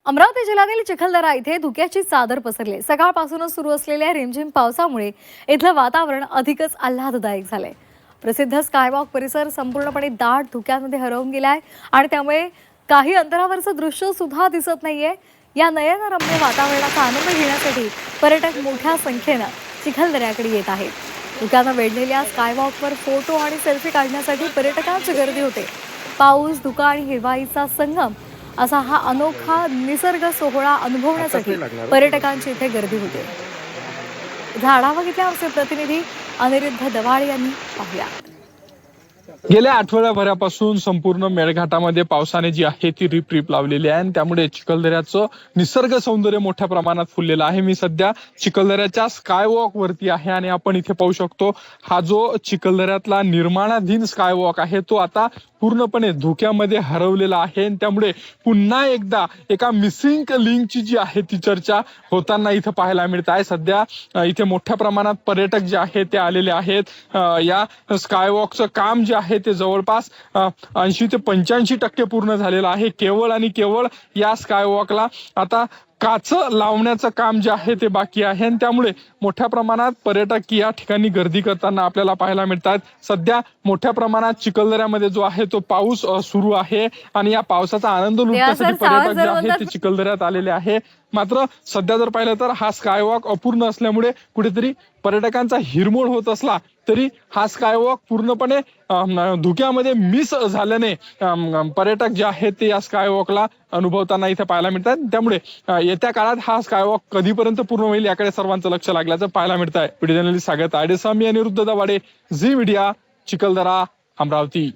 अमरावती जिल्ह्यातील चिखलदरा इथे धुक्याची चादर पसरली। सकाळपासूनच सुरू असलेल्या रिमझिम पावसामुळे इथलं वातावरण अधिकच आल्हाददायक झालंय। प्रसिद्ध स्कायवॉक परिसर संपूर्णपणे दाट धुक्यामध्ये हरवून गेलाय आणि त्यामुळे काही अंतरावरचं दृश्य सुद्धा दिसत नाहीये। या नयनरम्य वातावरणाचा आनंद घेण्यासाठी पर्यटक मोठ्या संख्येने चिखलदऱ्याकडे येत आहेत। धुक्यानं वेढलेल्या स्कायवॉकवर फोटो आणि सेल्फी काढण्यासाठी पर्यटकांची गर्दी होते। पाऊस, धुका आणि हिरवाईचा संगम असा हा अनोखा निसर्ग सोहळा अनुभवण्यासाठी पर्यटकांची इथे गर्दी होते। आढावा घेतला आमचे प्रतिनिधी अनिरुद्ध दवाळे यांनी। पाहूया। गेल्या आठवड्याभरापासून संपूर्ण मेळघाटामध्ये पावसाने जी आहे ती रिपरिप लावलेली आहे आणि त्यामुळे चिखलदऱ्याचं निसर्ग सौंदर्य मोठ्या प्रमाणात फुललेलं आहे। मी सध्या चिखलदऱ्याच्या स्कायवॉक वरती आहे आणि आपण इथे पाहू शकतो हा जो चिखलदऱ्यातला निर्माणाधीन स्कायवॉक आहे तो आता पूर्णपणे धुक्यामध्ये हरवलेला आहे आणि त्यामुळे पुन्हा एकदा एका मिसिंग लिंकची जी आहे ती चर्चा होताना इथे पाहायला मिळत आहे। सध्या इथे मोठ्या प्रमाणात पर्यटक जे आहेत ते आलेले आहेत। या स्कायवॉकचं काम जे आहे ते जवळपास 80 ते 85% पूर्ण झालेलं आहे। केवळ आणि केवळ या स्कायवॉकला आता काच लावण्याचं काम जे आहे ते बाकी आहे आणि त्यामुळे मोठ्या प्रमाणात पर्यटक या ठिकाणी गर्दी करताना आपल्याला पाहायला मिळतात। सध्या मोठ्या प्रमाणात चिखलदऱ्यामध्ये जो आहे तो पाऊस सुरू आहे आणि या पावसाचा आनंद लुटण्यासाठी पर्यटक जे आहे ते चिखलदऱ्यात आलेले आहे। मात्र सध्या जर पाहिलं तर हा स्कायवॉक अपूर्ण असल्यामुळे कुठेतरी पर्यटकांचा हिरमोड होत असला तरी हा स्कायवॉक पूर्णपणे धुक्यामध्ये मिस झाल्याने पर्यटक जे आहेत ते या स्कायवॉकला अनुभवताना इथे पाहायला मिळतात। त्यामुळे येत्या काळात हा स्कायवॉक कधीपर्यंत पूर्ण होईल याकडे सर्वांचं लक्ष लागल्याचं पाहायला मिळत आहे। व्हिडिओ जर्नलिस्ट सागर तायडेसह मी अनिरुद्ध दवाडे, झी मीडिया, चिखलदरा, अमरावती।